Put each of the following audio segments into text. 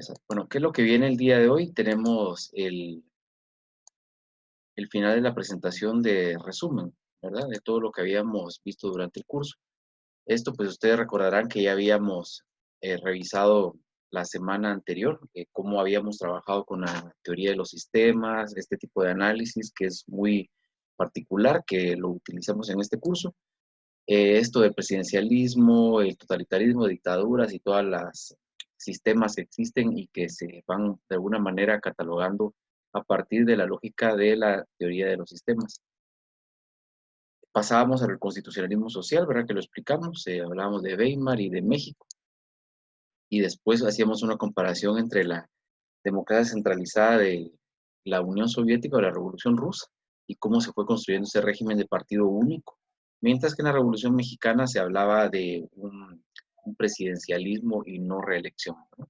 Empezar. Bueno, ¿qué es lo que viene el día de hoy? Tenemos el final de la presentación de resumen, ¿verdad? De todo lo que habíamos visto durante el curso. Esto, pues ustedes recordarán que ya habíamos revisado la semana anterior, cómo habíamos trabajado con la teoría de los sistemas, este tipo de análisis que es muy particular, que lo utilizamos en este curso. Esto del presidencialismo, el totalitarismo, dictaduras y todas las sistemas que existen y que se van de alguna manera catalogando a partir de la lógica de la teoría de los sistemas. Pasábamos al constitucionalismo social, ¿verdad? Que lo explicamos, hablábamos de Weimar y de México, y después hacíamos una comparación entre la democracia centralizada de la Unión Soviética o la Revolución Rusa y cómo se fue construyendo ese régimen de partido único. Mientras que en la Revolución Mexicana se hablaba de un presidencialismo y no reelección, ¿no?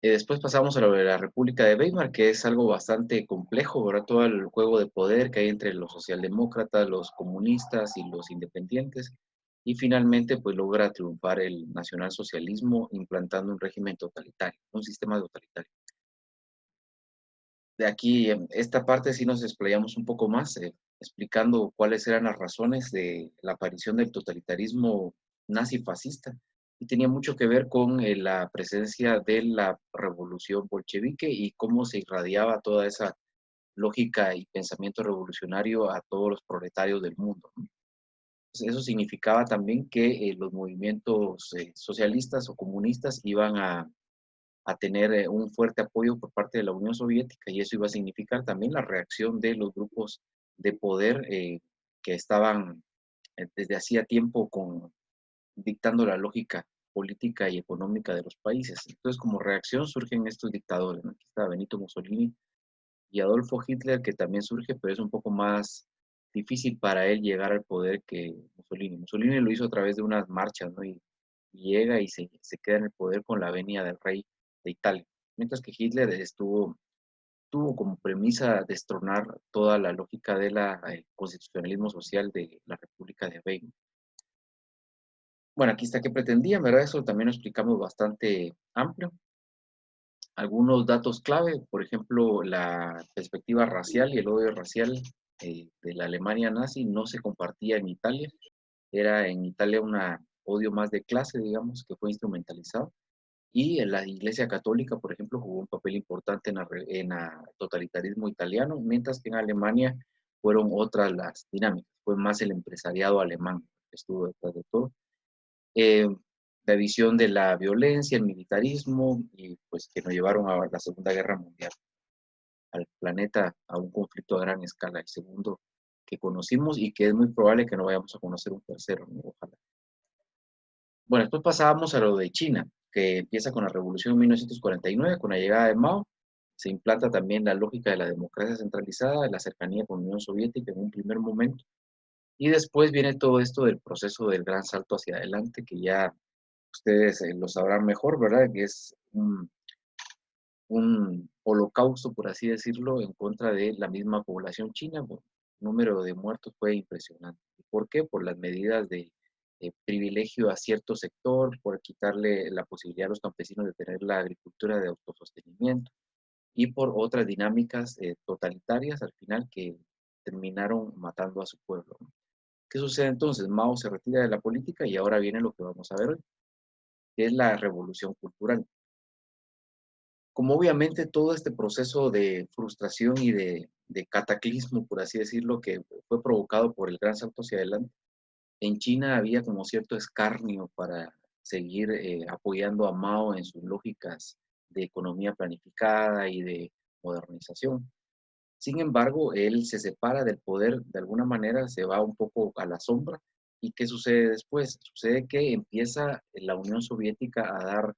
Después pasamos a lo de la República de Weimar, que es algo bastante complejo, ¿verdad? Todo el juego de poder que hay entre los socialdemócratas, los comunistas y los independientes. Y finalmente, pues logra triunfar el nacionalsocialismo implantando un régimen totalitario, un sistema totalitario. De aquí, en esta parte sí nos explayamos un poco más, explicando cuáles eran las razones de la aparición del totalitarismo nazi-fascista. Y tenía mucho que ver con la presencia de la revolución bolchevique y cómo se irradiaba toda esa lógica y pensamiento revolucionario a todos los proletarios del mundo, ¿no? Entonces, eso significaba también que los movimientos socialistas o comunistas iban a tener un fuerte apoyo por parte de la Unión Soviética y eso iba a significar también la reacción de los grupos de poder que estaban desde hacía tiempo dictando la lógica política y económica de los países. Entonces, como reacción surgen estos dictadores, ¿no? Aquí está Benito Mussolini y Adolfo Hitler, que también surge, pero es un poco más difícil para él llegar al poder que Mussolini. Mussolini lo hizo a través de unas marchas, ¿no? Y llega y se queda en el poder con la venia del rey de Italia. Mientras que Hitler tuvo como premisa destronar toda la lógica del constitucionalismo social de la República de Weimar. Bueno, aquí está qué pretendían, ¿verdad? Eso también lo explicamos bastante amplio. Algunos datos clave, por ejemplo, la perspectiva racial y el odio racial de la Alemania nazi no se compartía en Italia. Era en Italia un odio más de clase, digamos, que fue instrumentalizado. Y la Iglesia Católica, por ejemplo, jugó un papel importante en el totalitarismo italiano, mientras que en Alemania fueron otras las dinámicas. Fue más el empresariado alemán que estuvo detrás de todo. Eh, la visión de la violencia, el militarismo, y pues que nos llevaron a la Segunda Guerra Mundial, al planeta, a un conflicto a gran escala, el segundo que conocimos y que es muy probable que no vayamos a conocer un tercero, ¿no? Ojalá. Bueno, después pasábamos a lo de China, que empieza con la Revolución de 1949, con la llegada de Mao. Se implanta también la lógica de la democracia centralizada, de la cercanía con la Unión Soviética en un primer momento. Y después viene todo esto del proceso del gran salto hacia adelante, que ya ustedes lo sabrán mejor, ¿verdad? Que es un holocausto, por así decirlo, en contra de la misma población china. El número de muertos fue impresionante. ¿Por qué? Por las medidas de privilegio a cierto sector, por quitarle la posibilidad a los campesinos de tener la agricultura de autosostenimiento y por otras dinámicas totalitarias al final que terminaron matando a su pueblo, ¿no? ¿Qué sucede entonces? Mao se retira de la política y ahora viene lo que vamos a ver hoy, que es la revolución cultural. Como obviamente todo este proceso de frustración y de cataclismo, por así decirlo, que fue provocado por el gran salto hacia adelante, en China había como cierto escarnio para seguir apoyando a Mao en sus lógicas de economía planificada y de modernización. Sin embargo, él se separa del poder de alguna manera, se va un poco a la sombra. ¿Y qué sucede después? Sucede que empieza la Unión Soviética a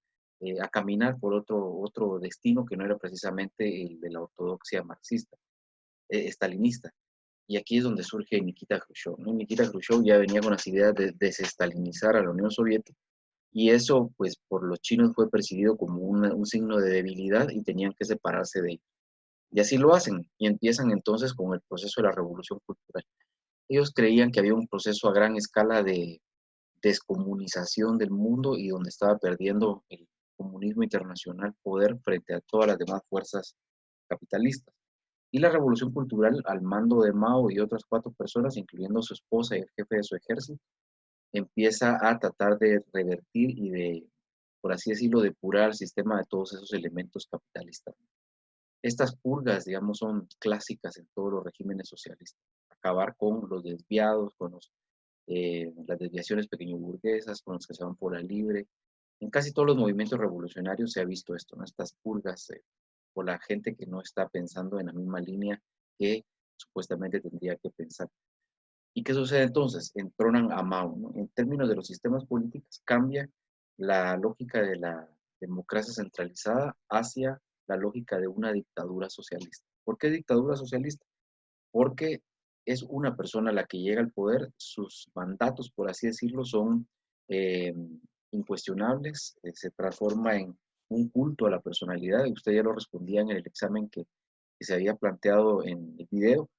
a caminar por otro destino que no era precisamente el de la ortodoxia marxista, estalinista. Y aquí es donde surge Nikita Khrushchev, ¿no? Nikita Khrushchev ya venía con las ideas de desestalinizar a la Unión Soviética y eso, pues, por los chinos fue percibido como un signo de debilidad y tenían que separarse de ellos. Y así lo hacen y empiezan entonces con el proceso de la revolución cultural. Ellos creían que había un proceso a gran escala descomunización del mundo y donde estaba perdiendo el comunismo internacional poder frente a todas las demás fuerzas capitalistas. Y la revolución cultural al mando de Mao y otras 4 personas, incluyendo su esposa y el jefe de su ejército, empieza a tratar de revertir y de, por así decirlo, depurar el sistema de todos esos elementos capitalistas. Estas purgas, digamos, son clásicas en todos los regímenes socialistas. Acabar con los desviados, con las desviaciones pequeño burguesas, con los que se van por la libre. En casi todos los movimientos revolucionarios se ha visto esto, ¿no? Estas purgas por la gente que no está pensando en la misma línea que supuestamente tendría que pensar. ¿Y qué sucede entonces? Entronan a Mao, ¿no? En términos de los sistemas políticos, cambia la lógica de la democracia centralizada hacia la lógica de una dictadura socialista. ¿Por qué dictadura socialista? Porque es una persona la que llega al poder, sus mandatos, por así decirlo, son eh, incuestionables, se transforma en un culto a la personalidad, y usted ya lo respondía en el examen que se había planteado en el video,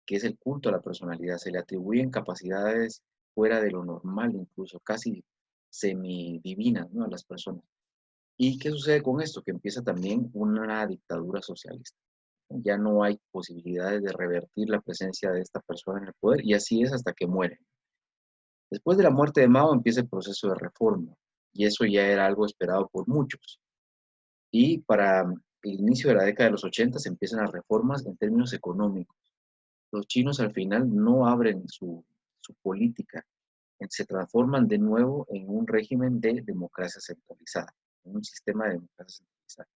que es el culto a la personalidad. Se le atribuyen capacidades fuera de lo normal, incluso casi semidivinas, ¿no?, a las personas. ¿Y qué sucede con esto? Que empieza también una dictadura socialista. Ya no hay posibilidades de revertir la presencia de esta persona en el poder, y así es hasta que muere. Después de la muerte de Mao empieza el proceso de reforma, y eso ya era algo esperado por muchos. Y para el inicio de la década de los 80 se empiezan las reformas en términos económicos. Los chinos al final no abren su política, se transforman de nuevo en un régimen de democracia centralizada, en un sistema de democracia centralizada.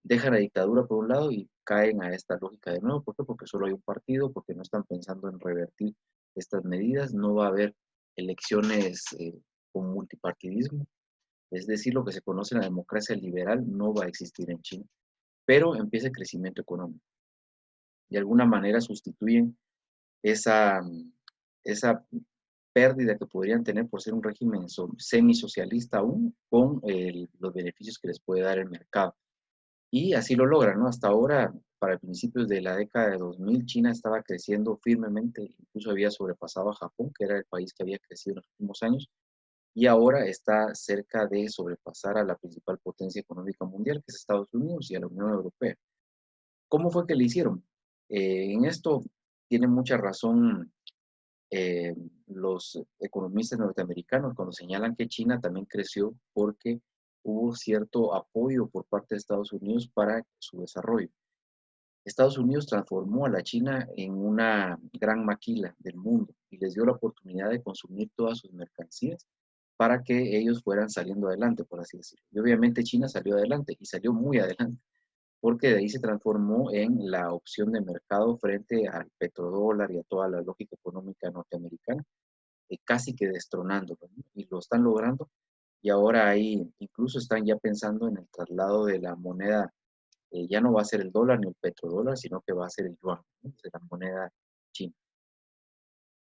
Dejan la dictadura por un lado y caen a esta lógica de nuevo. ¿Por qué? Porque solo hay un partido, porque no están pensando en revertir estas medidas, no va a haber elecciones con multipartidismo, es decir, lo que se conoce en la democracia liberal no va a existir en China, pero empieza el crecimiento económico. De alguna manera sustituyen esa, esa pérdida que podrían tener por ser un régimen semisocialista aún con los beneficios que les puede dar el mercado. Y así lo logran, ¿no? Hasta ahora, para principios de la década de 2000, China estaba creciendo firmemente, incluso había sobrepasado a Japón, que era el país que había crecido en los últimos años, y ahora está cerca de sobrepasar a la principal potencia económica mundial, que es Estados Unidos, y a la Unión Europea. ¿Cómo fue que le hicieron? En esto tienen mucha razón eh, los economistas norteamericanos cuando señalan que China también creció porque hubo cierto apoyo por parte de Estados Unidos para su desarrollo. Estados Unidos transformó a la China en una gran maquila del mundo y les dio la oportunidad de consumir todas sus mercancías para que ellos fueran saliendo adelante, por así decirlo. Y obviamente China salió adelante y salió muy adelante, porque de ahí se transformó en la opción de mercado frente al petrodólar y a toda la lógica económica norteamericana, casi que destronándolo, ¿no? Y lo están logrando, y ahora ahí incluso están ya pensando en el traslado de la moneda. Ya no va a ser el dólar ni el petrodólar, sino que va a ser el yuan, ¿no?, de la moneda china.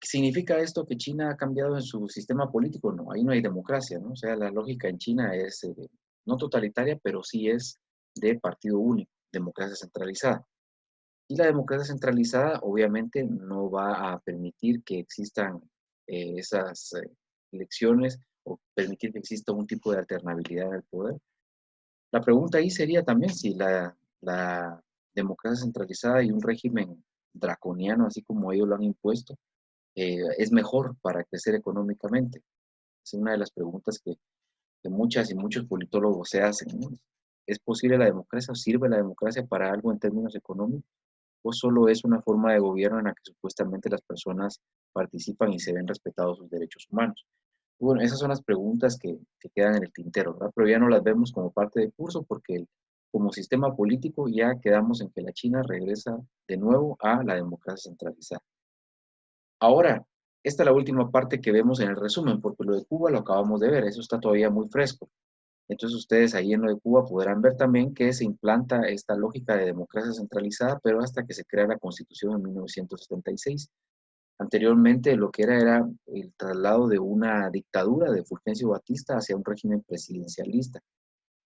¿Significa esto que China ha cambiado en su sistema político? No, ahí no hay democracia, ¿no? O sea, la lógica en China es no totalitaria, pero sí es de partido único, democracia centralizada. Y la democracia centralizada obviamente no va a permitir que existan esas elecciones o permitir que exista un tipo de alternabilidad en el poder. La pregunta ahí sería también si la democracia centralizada y un régimen draconiano, así como ellos lo han impuesto, es mejor para crecer económicamente. Es una de las preguntas que muchas y muchos politólogos se hacen, ¿no? ¿Es posible la democracia o sirve la democracia para algo en términos económicos? ¿O solo es una forma de gobierno en la que supuestamente las personas participan y se ven respetados sus derechos humanos? Bueno, esas son las preguntas que quedan en el tintero, ¿verdad? Pero ya no las vemos como parte del curso porque como sistema político ya quedamos en que la China regresa de nuevo a la democracia centralizada. Ahora, esta es la última parte que vemos en el resumen, porque lo de Cuba lo acabamos de ver, eso está todavía muy fresco. Entonces ustedes ahí en lo de Cuba podrán ver también que se implanta esta lógica de democracia centralizada, pero hasta que se crea la Constitución en 1976. Anteriormente lo que era el traslado de una dictadura de Fulgencio Batista hacia un régimen presidencialista.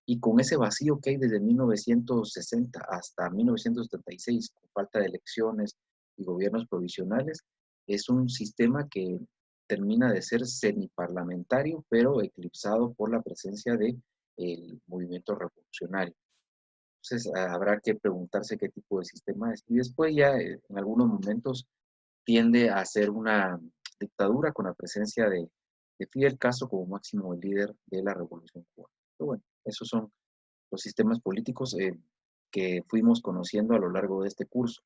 Y con ese vacío que hay desde 1960 hasta 1976, con falta de elecciones y gobiernos provisionales, es un sistema que termina de ser semiparlamentario, pero eclipsado por la presencia del movimiento revolucionario. Entonces, habrá que preguntarse qué tipo de sistema es. Y después ya, en algunos momentos, tiende a ser una dictadura con la presencia de Fidel Castro como máximo líder de la Revolución cubana. Pero bueno, esos son los sistemas políticos que fuimos conociendo a lo largo de este curso.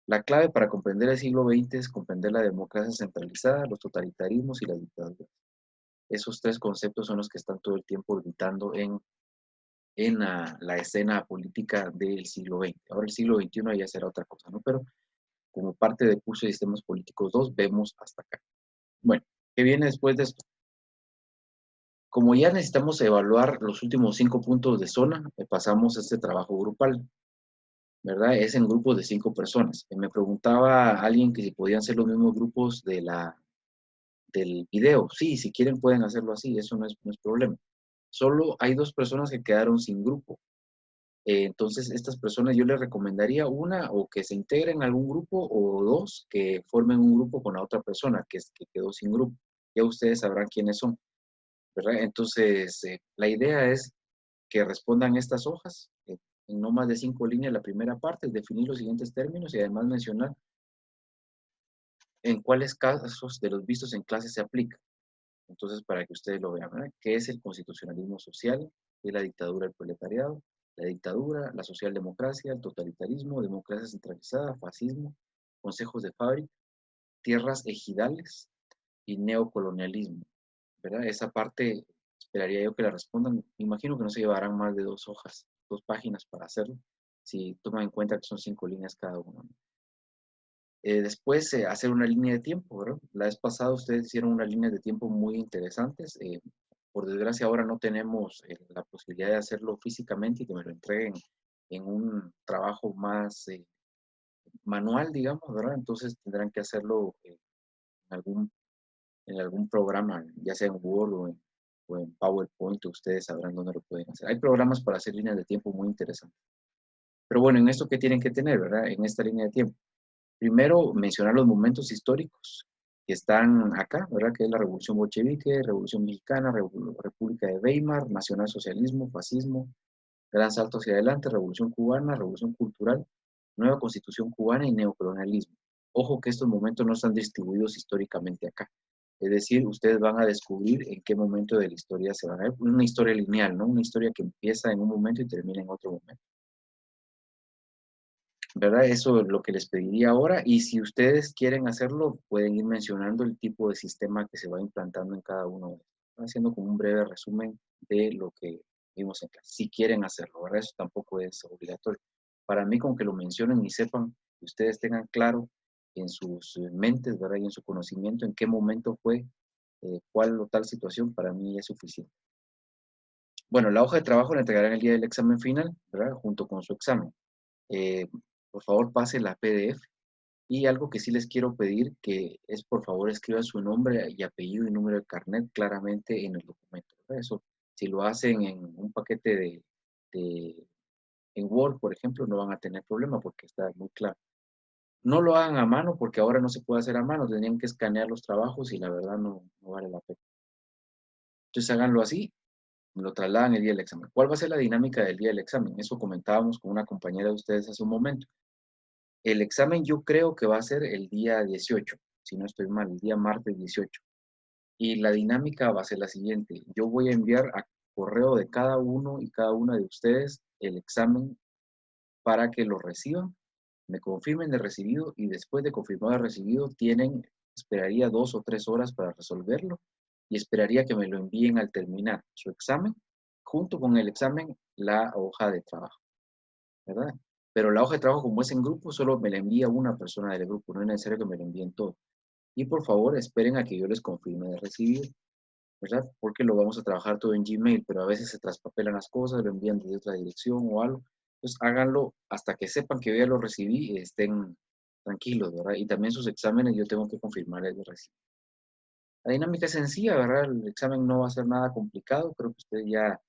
La clave para comprender el siglo XX es comprender la democracia centralizada, los totalitarismos y las dictaduras. Esos tres conceptos son los que están todo el tiempo orbitando en la escena política del siglo XX. Ahora el siglo XXI ya será otra cosa, ¿no? Pero como parte del curso de Sistemas Políticos 2, vemos hasta acá. Bueno, ¿qué viene después de esto? Como ya necesitamos evaluar los últimos 5 puntos de zona, pasamos a este trabajo grupal, ¿verdad? Es en grupos de 5 personas. Me preguntaba alguien que si podían ser los mismos grupos del video. Sí, si quieren pueden hacerlo así, eso no es problema. Solo hay 2 personas que quedaron sin grupo. Entonces, estas personas yo les recomendaría una o que se integren a algún grupo o 2 que formen un grupo con la otra persona que quedó sin grupo. Ya ustedes sabrán quiénes son, ¿verdad? Entonces, la idea es que respondan estas hojas en no más de 5 líneas. La primera parte es definir los siguientes términos y además mencionar en cuáles casos de los vistos en clase se aplica. Entonces, para que ustedes lo vean, ¿verdad? ¿Qué es el constitucionalismo social? ¿Qué es la dictadura del proletariado? La dictadura, la socialdemocracia, el totalitarismo, democracia centralizada, fascismo, consejos de fábrica, tierras ejidales y neocolonialismo, ¿verdad? Esa parte esperaría yo que la respondan. Me imagino que no se llevarán más de 2 hojas, 2 páginas para hacerlo, si toman en cuenta que son 5 líneas cada uno, ¿no? Después, hacer una línea de tiempo, ¿verdad? La vez pasada ustedes hicieron unas líneas de tiempo muy interesantes. Por desgracia, ahora no tenemos la posibilidad de hacerlo físicamente y que me lo entreguen en un trabajo más manual, digamos, ¿verdad? Entonces tendrán que hacerlo algún, en algún programa, ya sea en Word o en PowerPoint, ustedes sabrán dónde lo pueden hacer. Hay programas para hacer líneas de tiempo muy interesantes. Pero bueno, en esto, ¿qué tienen que tener, verdad? En esta línea de tiempo. Primero, mencionar los momentos históricos que están acá, ¿verdad? Que es la Revolución Bolchevique, Revolución Mexicana, República de Weimar, Nacionalsocialismo, Fascismo, Gran Salto hacia adelante, Revolución Cubana, Revolución Cultural, Nueva Constitución Cubana y Neocolonialismo. Ojo que estos momentos no están distribuidos históricamente acá. Es decir, ustedes van a descubrir en qué momento de la historia se van a ver. Una historia lineal, ¿no? Una historia que empieza en un momento y termina en otro momento. ¿Verdad? Eso es lo que les pediría ahora. Y si ustedes quieren hacerlo, pueden ir mencionando el tipo de sistema que se va implantando en cada uno de ellos. Haciendo como un breve resumen de lo que vimos en clase. Si quieren hacerlo, ¿verdad? Eso tampoco es obligatorio. Para mí, con que lo mencionen y sepan, que ustedes tengan claro en sus mentes, ¿verdad? Y en su conocimiento en qué momento fue, cuál o tal situación, para mí es suficiente. Bueno, la hoja de trabajo la entregarán el día del examen final, ¿verdad? Junto con su examen. Eh, por favor, pase la PDF. Y algo que sí les quiero pedir, que es por favor escriban su nombre y apellido y número de carnet claramente en el documento, ¿verdad? Eso, si lo hacen en un paquete en Word, por ejemplo, no van a tener problema porque está muy claro. No lo hagan a mano porque ahora no se puede hacer a mano, tendrían que escanear los trabajos y la verdad no vale la pena. Entonces háganlo así, lo trasladan el día del examen. ¿Cuál va a ser la dinámica del día del examen? Eso comentábamos con una compañera de ustedes hace un momento. El examen yo creo que va a ser el día 18, si no estoy mal, el día martes 18. Y la dinámica va a ser la siguiente. Yo voy a enviar a correo de cada uno y cada una de ustedes el examen para que lo reciban, me confirmen de recibido y después de confirmado de recibido esperaría 2 o 3 horas para resolverlo y esperaría que me lo envíen al terminar su examen, junto con el examen, la hoja de trabajo, ¿verdad? Pero la hoja de trabajo, como es en grupo, solo me la envía una persona del grupo, no es necesario que me lo envíen todo. Y por favor, esperen a que yo les confirme de recibir, ¿verdad? Porque lo vamos a trabajar todo en Gmail, pero a veces se traspapelan las cosas, lo envían desde otra dirección o algo. Entonces háganlo hasta que sepan que yo ya lo recibí y estén tranquilos, ¿verdad? Y también sus exámenes yo tengo que confirmarles de recibir. La dinámica es sencilla, ¿verdad? El examen no va a ser nada complicado, creo que ustedes ya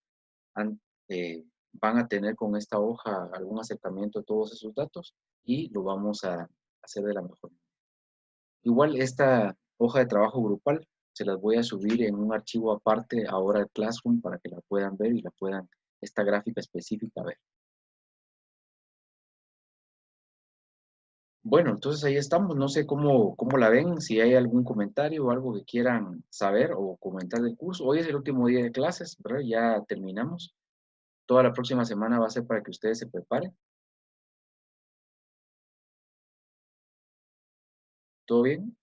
han, eh, van a tener con esta hoja algún acercamiento a todos esos datos y lo vamos a hacer de la mejor manera. Igual esta hoja de trabajo grupal se las voy a subir en un archivo aparte ahora al Classroom para que la puedan ver y la puedan, esta gráfica específica, ver. Bueno, entonces ahí estamos. No sé cómo la ven, si hay algún comentario o algo que quieran saber o comentar del curso. Hoy es el último día de clases, ¿verdad? Ya terminamos. Toda la próxima semana va a ser para que ustedes se preparen. ¿Todo bien?